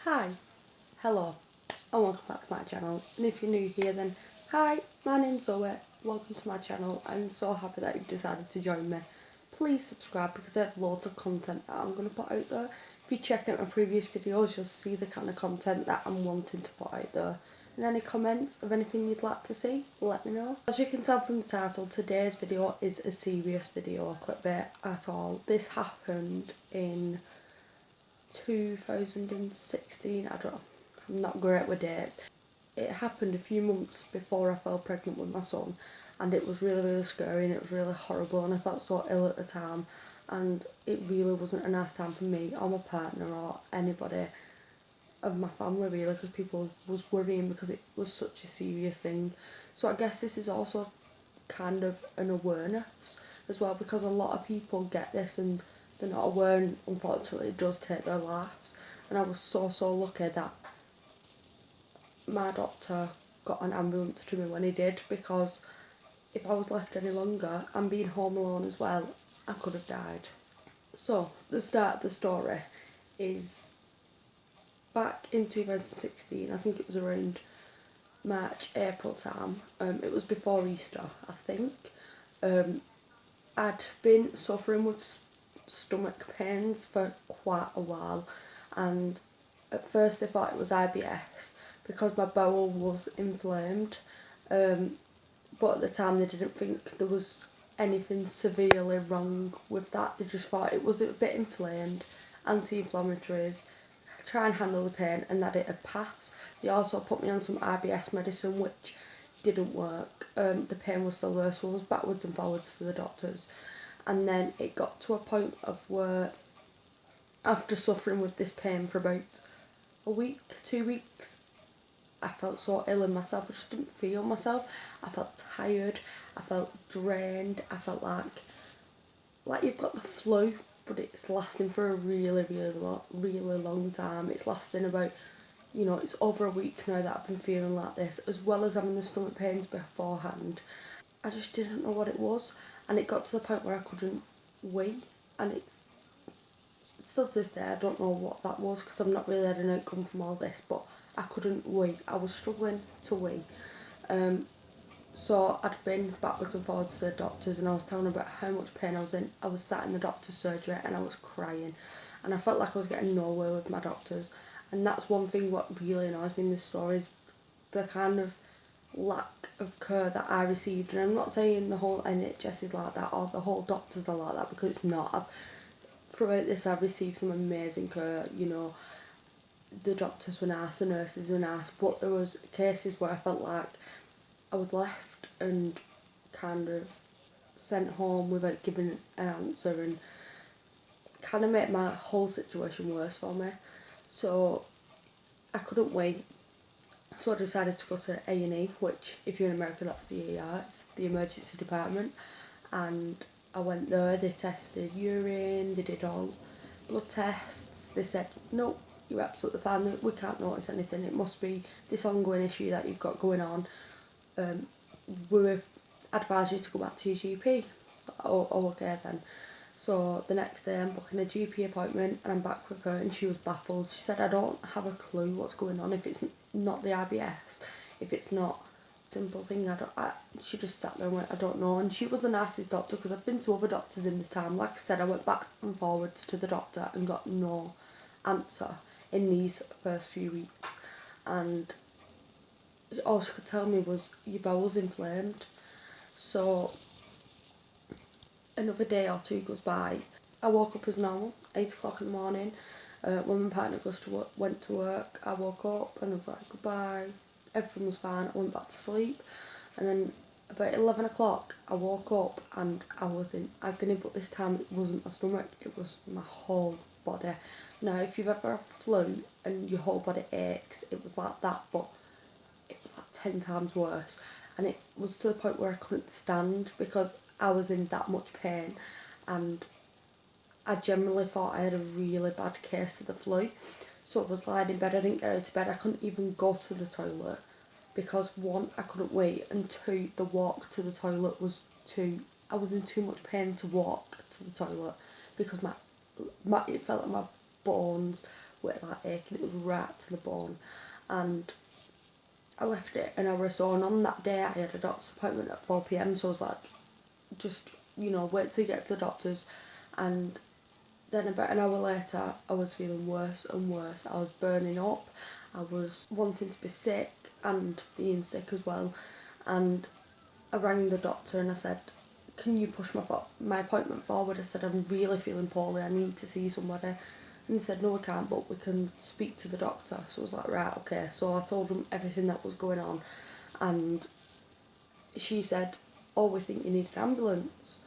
Hi, hello, and welcome back to my channel. And if you're new here, then hi, my name's Zoe. Welcome to my channel. I'm so happy that you've decided to join me. Please subscribe because I have loads of content that I'm going to put out there. If you check out my previous videos, you'll see the kind of content that I'm wanting to put out there. And any comments of anything you'd like to see, let me know. As you can tell from the title, today's video is a serious video, clickbait at all. This happened in 2016, I don't know, I'm not great with dates. It happened a few months before I fell pregnant with my son, and it was really scary and it was really horrible, and I felt so ill at the time, and it really wasn't a nice time for me or my partner or anybody of my family really, because people was worrying because it was such a serious thing. So I guess this is also kind of an awareness as well, because a lot of people get this and they're not aware, and unfortunately it does take their lives. And I was so lucky that my doctor got an ambulance to me when he did, because if I was left any longer and being home alone as well, I could have died. So the start of the story is back in 2016. I think it was around March, April time. It was before Easter, I think. I'd been suffering with stomach pains for quite a while, and at first they thought it was IBS because my bowel was inflamed, but at the time they didn't think there was anything severely wrong with that. They just thought it was a bit inflamed, anti-inflammatories, try and handle the pain, and that it'd pass. They also put me on some IBS medicine which didn't work. The pain was still there, so I was backwards and forwards to the doctors. And then it got to a point of where, after suffering with this pain for about a week, 2 weeks, I felt so ill in myself. I just didn't feel myself. I felt tired, I felt drained, I felt like you've got the flu, but it's lasting for a really long time. It's lasting about, it's over a week now that I've been feeling like this, as well as having the stomach pains beforehand. I just didn't know what it was, and it got to the point where I couldn't wee, and it's still to this day I don't know what that was, because I've not really had an outcome from all this, but I couldn't wee. I was struggling to wee. So I'd been backwards and forwards to the doctors, and I was telling them about how much pain I was in. I was sat in the doctor's surgery and I was crying, and I felt like I was getting nowhere with my doctors. And that's one thing what really annoys me in this story, is the kind of lack of care that I received. And I'm not saying the whole NHS is like that or the whole doctors are like that, because it's not. Throughout this I've received some amazing care, the doctors were nice, the nurses were nice, but there was cases where I felt like I was left and kind of sent home without giving an answer, and kind of made my whole situation worse for me. So I couldn't wait. So I decided to go to A&E, which if you're in America that's the ER, it's the emergency department. And I went there, they tested urine, they did all blood tests. They said, no, you're absolutely fine, we can't notice anything, it must be this ongoing issue that you've got going on. We advise you to go back to your GP. So, oh, okay then. So the next day I'm booking a GP appointment and I'm back with her, and she was baffled. She said, I don't have a clue what's going on, if it's not the IBS, if it's not a simple thing, she just sat there and went, I don't know. And she was the nicest doctor, because I've been to other doctors in this time. Like I said, I went back and forwards to the doctor and got no answer in these first few weeks, and all she could tell me was your bowel's inflamed. So another day or two goes by. I woke up as normal, 8 o'clock in the morning. When my partner went to work, I woke up and I was like, goodbye. Everything was fine. I went back to sleep, and then about 11 o'clock I woke up and I was in agony, but this time it wasn't my stomach, it was my whole body. Now if you've ever had flu and your whole body aches, it was like that, but it was like 10 times worse. And it was to the point where I couldn't stand, because I was in that much pain, and I generally thought I had a really bad case of the flu. So I was lying in bed, I didn't get out of bed, I couldn't even go to the toilet, because one, I couldn't wait, and two, the walk to the toilet was I was in too much pain to walk to the toilet, because it felt like my bones with like aching, it was right to the bone. And I left it an hour or so, and on that day I had a doctor's appointment at 4 p.m, so I was like, just, wait till you get to the doctor's. And then about an hour later, I was feeling worse and worse. I was burning up, I was wanting to be sick and being sick as well. And I rang the doctor and I said, can you push my appointment forward? I said, I'm really feeling poorly, I need to see somebody. And he said, no, we can't, but we can speak to the doctor. So I was like, right, okay. So I told him everything that was going on, and she said, oh, we think you need an ambulance.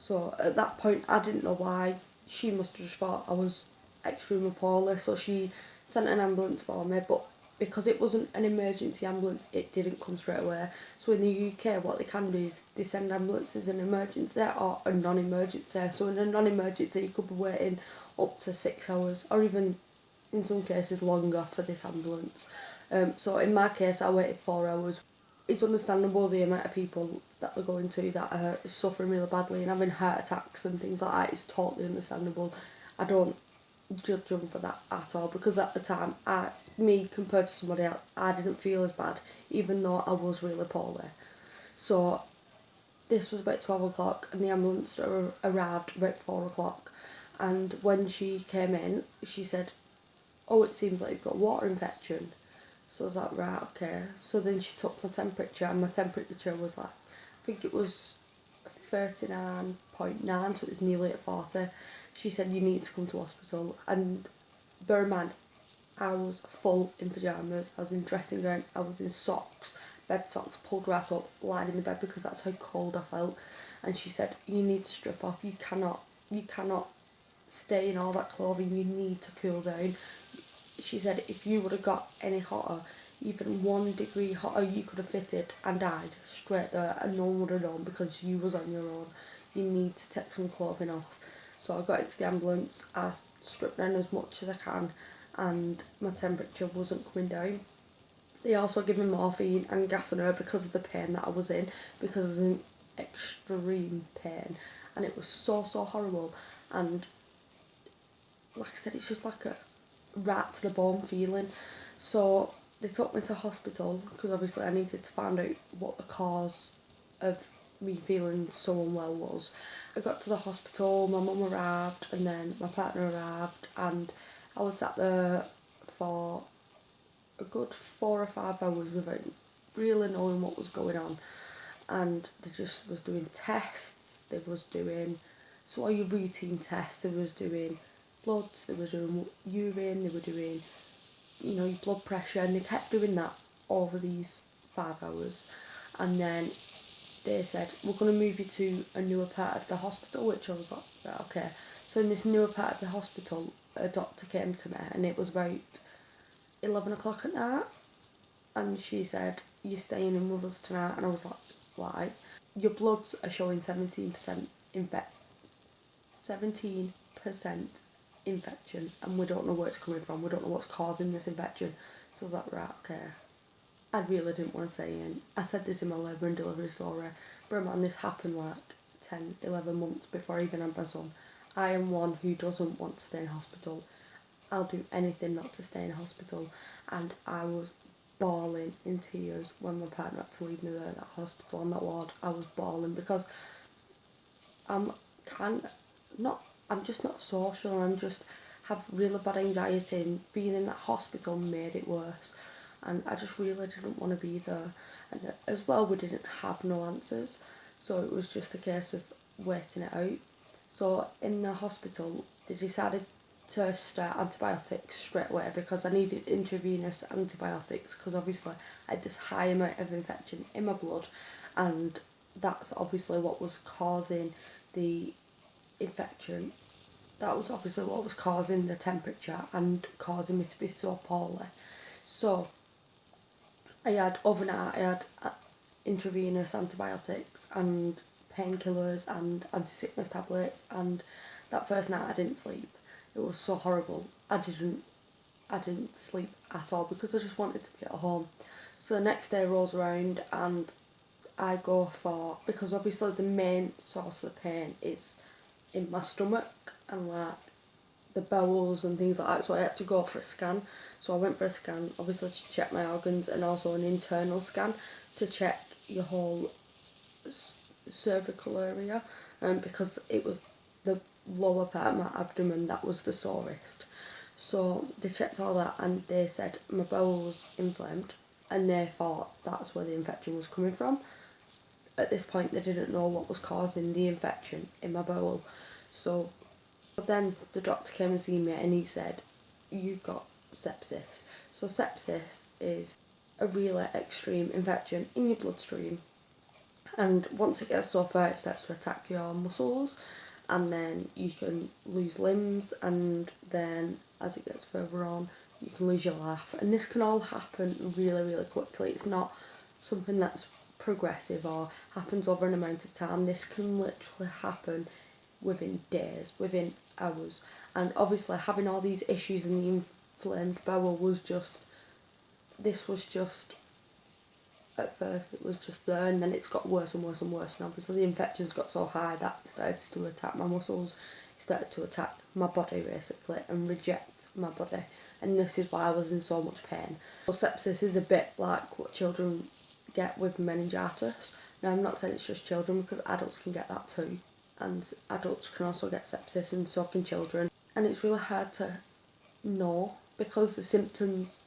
So at that point, I didn't know why. She must have just thought I was extremely poorly, so she sent an ambulance for me, but because it wasn't an emergency ambulance, it didn't come straight away. So in the UK, what they can do is they send ambulances in emergency or a non-emergency. So in a non-emergency, you could be waiting up to 6 hours, or even in some cases longer for this ambulance. So in my case, I waited 4 hours. It's understandable the amount of people that are going to that are suffering really badly and having heart attacks and things like that. It's totally understandable. I don't judge them for that at all, because at the time, me compared to somebody else, I didn't feel as bad, even though I was really poorly. So this was about 12 o'clock and the ambulance arrived about 4 o'clock. And when she came in, she said, oh, it seems like you've got a water infection. So I was like, right, okay. So then she took my temperature, and my temperature was like, I think it was 39.9, so it was nearly at 40. She said, you need to come to hospital. And bear in mind, I was full in pyjamas, I was in dressing gown, I was in socks, bed socks, pulled right up, lying in the bed because that's how cold I felt. And she said, you need to strip off, you cannot stay in all that clothing, you need to cool down. She said, if you would have got any hotter, even 1 degree hotter, you could have fitted and died straight there, and no one would have known because you was on your own. You need to take some clothing off. So I got into the ambulance, I stripped down as much as I can, and my temperature wasn't coming down. They also gave me morphine and gas and herb because of the pain that I was in, because I was in extreme pain, and it was so horrible. And like I said, it's just like a right to the bone feeling. So they took me to hospital because obviously I needed to find out what the cause of me feeling so unwell was. I got to the hospital, my mum arrived and then my partner arrived, and I was sat there for a good 4 or 5 hours without really knowing what was going on. And they just was doing tests, they was doing so all your routine tests, they was doing bloods, they were doing urine, they were doing, your blood pressure, and they kept doing that over these 5 hours. And then they said, we're going to move you to a newer part of the hospital, which I was like, right, okay. So in this newer part of the hospital, a doctor came to me, and it was about 11 o'clock at night, and she said, you're staying in with us tonight. And I was like, why? Your bloods are showing 17% 17% infection, and we don't know where it's coming from, we don't know what's causing this infection. So I was like, right, okay. I really didn't want to say it. I said this in my labour and delivery story, but man, this happened like 10, 11 months before I even had my son. I am one who doesn't want to stay in hospital. I'll do anything not to stay in hospital, and I was bawling in tears when my partner had to leave me there at that hospital on that ward. I was bawling because I'm I'm just not social, and just have really bad anxiety, and being in that hospital made it worse, and I just really didn't want to be there. And as well, we didn't have no answers, so it was just a case of waiting it out. So in the hospital, they decided to start antibiotics straight away because I needed intravenous antibiotics, because obviously I had this high amount of infection in my blood, and that's obviously what was causing the infection. That was obviously what was causing the temperature and causing me to be so poorly. So I had overnight, I had intravenous antibiotics and painkillers and anti-sickness tablets, and that first night I didn't sleep. It was so horrible. I didn't sleep at all because I just wanted to be at home. So the next day rolls around and I go for, because obviously the main source of the pain is in my stomach, and like the bowels and things like that, so I had to go for a scan. So I went for a scan, obviously to check my organs, and also an internal scan to check your whole cervical area, because it was the lower part of my abdomen that was the sorest. So they checked all that and they said my bowel was inflamed, and they thought that's where the infection was coming from. At this point they didn't know what was causing the infection in my bowel. So then the doctor came and seen me and he said, you've got sepsis. So sepsis is a really extreme infection in your bloodstream, and once it gets so far it starts to attack your muscles, and then you can lose limbs, and then as it gets further on you can lose your life. And this can all happen really quickly. It's not something that's progressive or happens over an amount of time. This can literally happen within days, within hours. And obviously having all these issues in the inflamed bowel was just, this was just, at first it was just there, and then it's got worse and worse and worse, and obviously the infections got so high that it started to attack my muscles, it started to attack my body basically and reject my body, and this is why I was in so much pain. So sepsis is a bit like what children get with meningitis. Now I'm not saying it's just children, because adults can get that too, and adults can also get sepsis, and so can children. And it's really hard to know because the symptoms,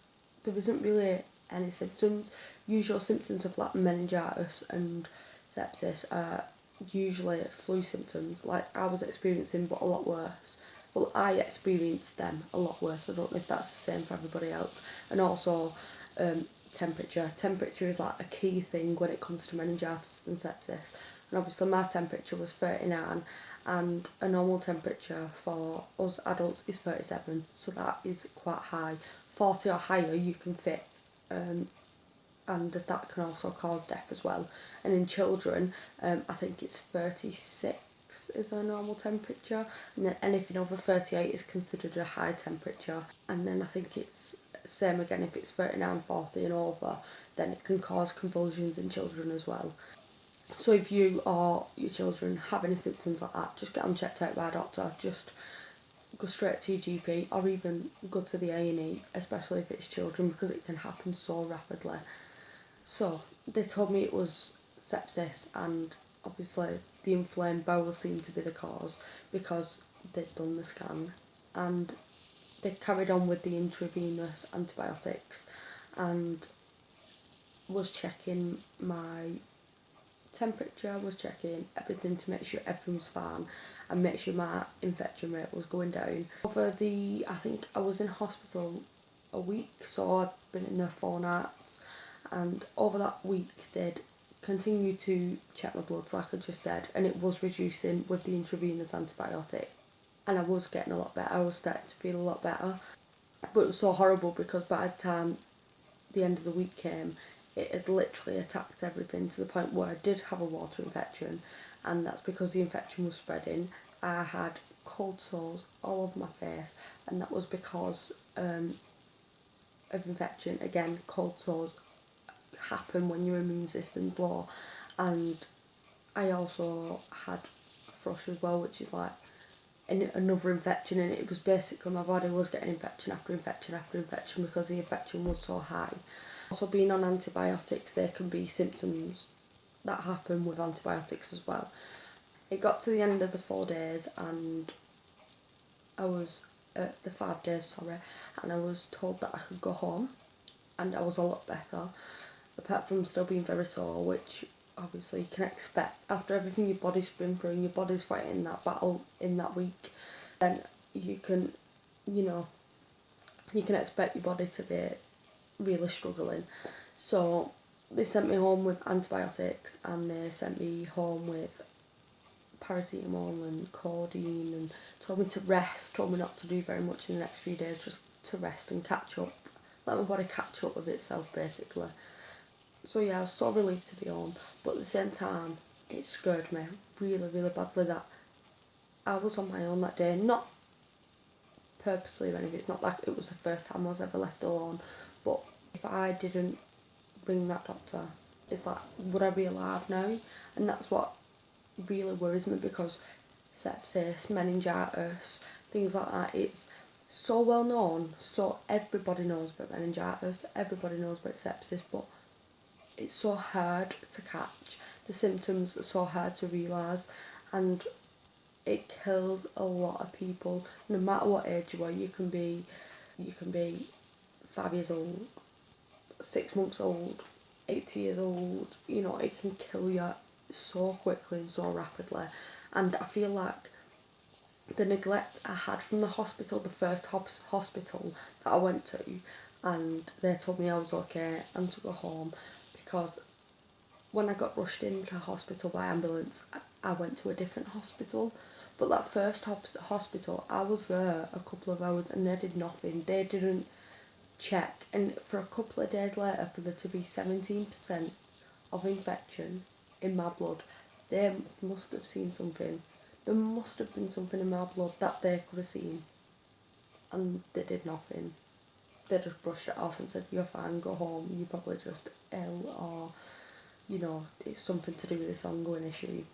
there isn't really any symptoms. Usual symptoms of like meningitis and sepsis are usually flu symptoms like I was experiencing, but a lot worse. Well, I experienced them a lot worse. I don't know if that's the same for everybody else. And also temperature. Temperature is like a key thing when it comes to meningitis and sepsis. And obviously my temperature was 39, and a normal temperature for us adults is 37, so that is quite high. 40 or higher you can fit, and that can also cause death as well. And in children, I think it's 36 is a normal temperature, and then anything over 38 is considered a high temperature. And then I think it's same again, if it's 39, 40 and over, then it can cause convulsions in children as well. So if you or your children have any symptoms like that, just get them checked out by a doctor. Just go straight to your GP, or even go to the A&E, especially if it's children, because it can happen so rapidly. So they told me it was sepsis, and obviously the inflamed bowel seemed to be the cause because they'd done the scan, and they carried on with the intravenous antibiotics and was checking my temperature, was checking everything to make sure everything was fine and make sure my infection rate was going down. I think I was in hospital a week, so I'd been in there 4 nights, and over that week they'd continue to check my bloods like I just said, and it was reducing with the intravenous antibiotic, and I was getting a lot better. I was starting to feel a lot better, but it was so horrible because by the time the end of the week came, it had literally attacked everything to the point where I did have a water infection, and that's because the infection was spreading. I had cold sores all over my face, and that was because of infection. Again, cold sores happen when your immune system's low, and I also had thrush as well, which is like another infection, and it was basically my body was getting infection after infection after infection because the infection was so high. Also, being on antibiotics, there can be symptoms that happen with antibiotics as well. It got to the end of the 4 days, and I was the 5 days, sorry, and I was told that I could go home, and I was a lot better, apart from still being very sore, which obviously you can expect after everything your body's been through and your body's fighting that battle in that week. Then you can, you can expect your body to be really struggling. So they sent me home with antibiotics, and they sent me home with paracetamol and codeine, and told me to rest, told me not to do very much in the next few days, just to rest and catch up, let my body catch up with itself basically. So yeah, I was so relieved to be home, but at the same time it scared me really badly that I was on my own that day, not purposely or anything. It's not like it was the first time I was ever left alone, but if I didn't ring that doctor, it's like, would I be alive now? And that's what really worries me, because sepsis, meningitis, things like that. It's so well known, so everybody knows about meningitis, everybody knows about sepsis, but it's so hard to catch. The symptoms are so hard to realise, and it kills a lot of people. No matter what age you are, you can be 5 years old, 6 months old, 80 years old. You know, it can kill you so quickly and so rapidly. And I feel like the neglect I had from the hospital, the first hospital that I went to, and they told me I was okay and to go home, because when I got rushed into hospital by ambulance, I went to a different hospital. But that first hospital, I was there a couple of hours and they did nothing. They didn't check. And for a couple of days later, for there to be 17% of infection in my blood, they must have seen something. There must have been something in my blood that they could have seen. And they did nothing. They just brushed it off and said, "You're fine, go home. You're probably just ill, or, you know, it's something to do with this ongoing issue."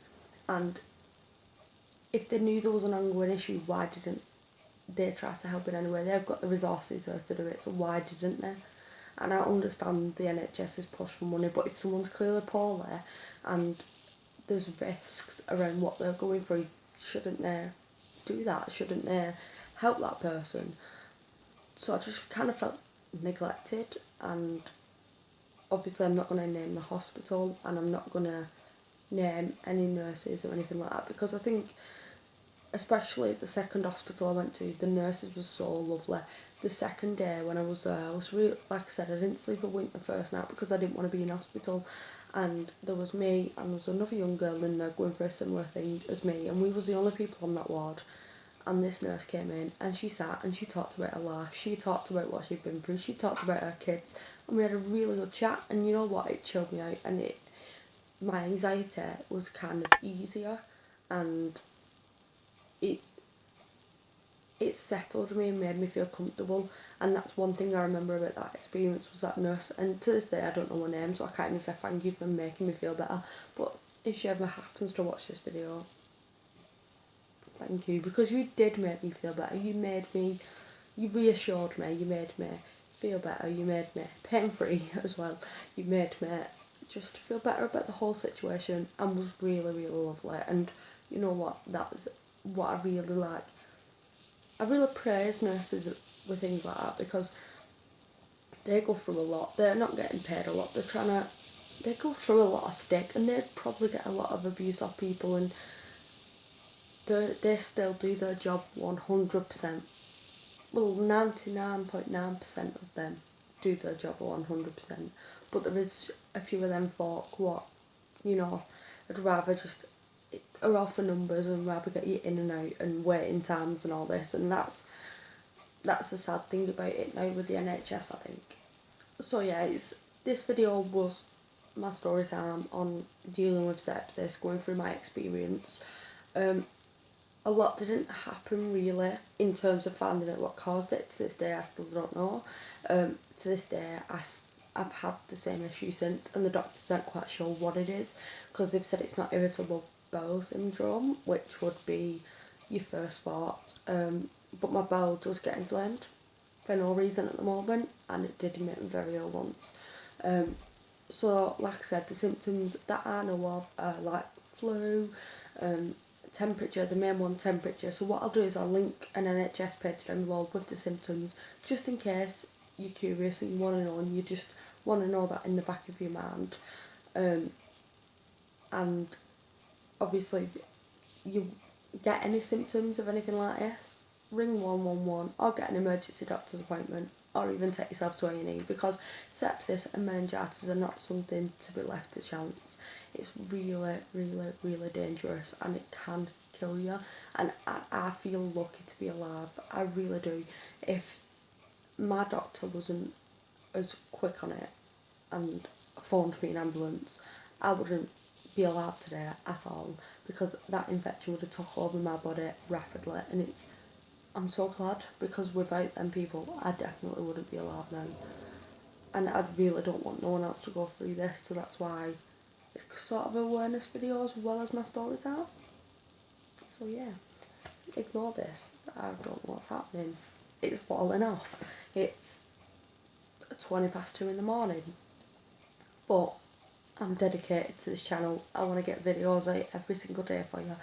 And if they knew there was an ongoing issue, why didn't they try to help in any way? They've got the resources there to do it, so why didn't they? And I understand the NHS is push for money, but if someone's clearly poorly and there's risks around what they're going through, shouldn't they do that? Shouldn't they help that person? So I just kind of felt neglected, and obviously I'm not going to name the hospital, and I'm not going to name any nurses or anything like that, because I think, especially at the second hospital I went to, the nurses were so lovely. The second day when I was there, I was really, like I said, I didn't sleep a wink the first night because I didn't want to be in hospital, and there was me and there was another young girl in there going for a similar thing as me, and we was the only people on that ward. And this nurse came in and she sat and she talked about her life, she talked about what she'd been through, she talked about her kids, and we had a really good chat. And you know what, it chilled me out, and my anxiety was kind of easier, and it it settled me and made me feel comfortable. And that's one thing I remember about that experience, was that nurse. And to this day I don't know her name, so I can't even say thank you for making me feel better, but if she ever happens to watch this video, thank you, because you did make me feel better. You reassured me, you made me feel better, you made me pain free as well. You made me just feel better about the whole situation, and was really, really lovely. And you know what, that's what I really like. I really praise nurses with things like that, because they go through a lot. They're not getting paid a lot. They go through a lot of stick, and they probably get a lot of abuse off people, and they still do their job 100%. Well, 99.9% of them do their job 100%. But there is a few of them folk what, you know, I'd rather just are off for numbers and rather get you in and out and waiting times and all this. And that's the sad thing about it now with the NHS, I think. So yeah, this video was my story time on dealing with sepsis, going through my experience. A lot didn't happen really in terms of finding out what caused it. To this day I still don't know. To this day I've had the same issue since, and the doctors aren't quite sure what it is, because they've said it's not irritable bowel syndrome, which would be your first thought. But my bowel does get inflamed for no reason at the moment, and it did make me very ill once. So like I said, the symptoms that I know of are like flu, temperature, the main one, temperature. So what I'll do is I'll link an NHS page down below with the symptoms, just in case you're curious and you want to know, and you just want to know that in the back of your mind. And obviously, you get any symptoms of anything like this, ring 111 or get an emergency doctor's appointment, or even take yourself to A&E, because sepsis and meningitis are not something to be left to chance. It's really, really, really dangerous, and it can kill you. And I feel lucky to be alive. I really do. If my doctor wasn't as quick on it and phoned me an ambulance, I wouldn't be alive today at all, because that infection would have took over my body rapidly. And I'm so glad, because without them people I definitely wouldn't be alive now, and I really don't want no one else to go through this. So that's why it's sort of an awareness video as well as my story time. So yeah, ignore this. I don't know what's happening. It's falling off. It's 2:20 in the morning. But I'm dedicated to this channel. I want to get videos out every single day for you.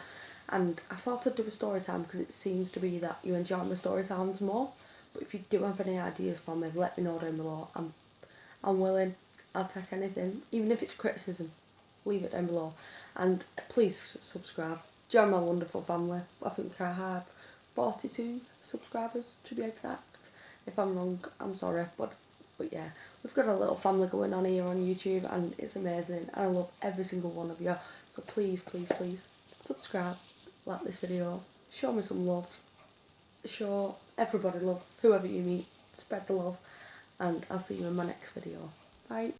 And I thought I'd do a story time because it seems to be that you enjoy my story times more. But if you do have any ideas for me, let me know down below. I'm willing. I'll take anything, even if it's criticism. Leave it down below. And please subscribe. Join my wonderful family. I think I have 42 subscribers to be exact. If I'm wrong, I'm sorry. But yeah, we've got a little family going on here on YouTube, and it's amazing. And I love every single one of you. So please, please, please subscribe, like this video, show me some love, show everybody love, whoever you meet, spread the love, and I'll see you in my next video. Bye.